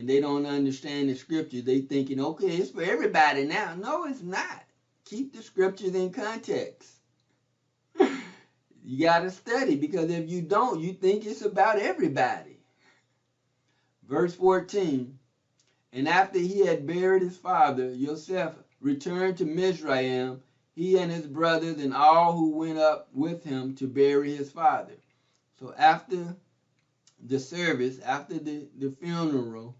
they don't understand the scriptures. They thinking, okay, it's for everybody now. No, it's not. Keep the scriptures in context. You got to study, because if you don't, you think it's about everybody. Verse 14, and after he had buried his father, Joseph returned to Mizraim, he and his brothers and all who went up with him to bury his father. So after the service, after the funeral,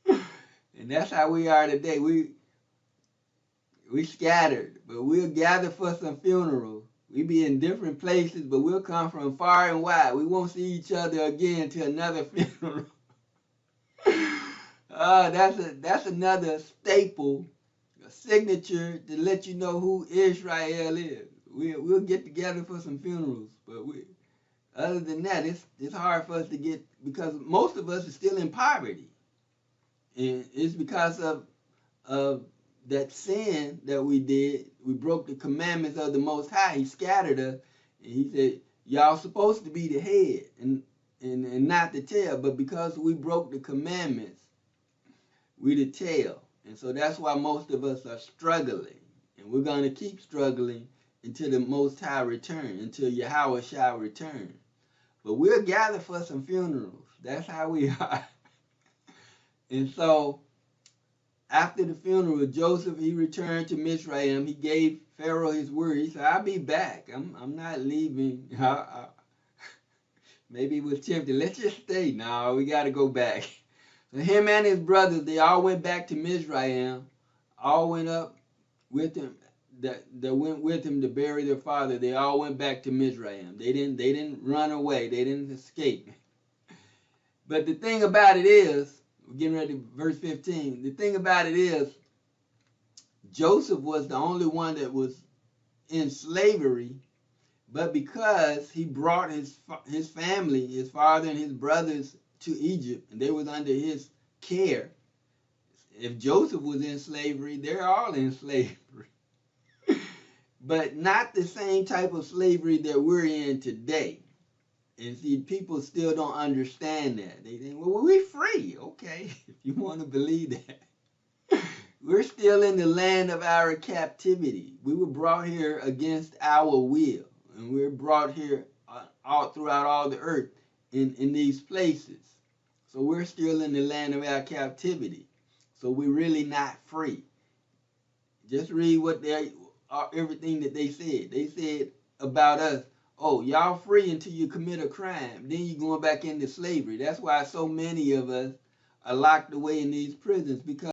and that's how we are today. We scattered, but we'll gather for some funerals. We be in different places, but we'll come from far and wide. We won't see each other again till another funeral. That's another staple, a signature to let you know who Yashar'el is. We'll get together for some funerals, but other than that, it's hard for us to get, because most of us are still in poverty, and it's because of that sin that we did. We broke the commandments of the Most High. He scattered us, and he said, y'all supposed to be the head and not the tail, but because we broke the commandments, we the tail. And so that's why most of us are struggling, and we're going to keep struggling until the Most High return, until Yahuah shall return. But we'll gather for some funerals. That's how we are. And so after the funeral of Joseph, he returned to Mizraim. He gave Pharaoh his word. He said, I'll be back. I'm not leaving. Maybe he was tempted. Let's just stay. No, we got to go back. So him and his brothers, they all went back to Mizraim. All went up with him. That went with him to bury their father. They all went back to Mizraim. They didn't run away. They didn't escape. But the thing about it is, we're getting ready to verse 15. The thing about it is, Joseph was the only one that was in slavery, but because he brought his family, his father and his brothers, to Egypt, and they was under his care. If Joseph was in slavery, they're all in slavery. But not the same type of slavery that we're in today. And see, people still don't understand that. They think, well, we're free. Okay, if you want to believe that. We're still in the land of our captivity. We were brought here against our will. And we're brought here all throughout all the earth in these places. So we're still in the land of our captivity. So we're really not free. Just read what everything that they said. They said about us, oh, y'all free until you commit a crime. Then you're going back into slavery. That's why so many of us are locked away in these prisons, because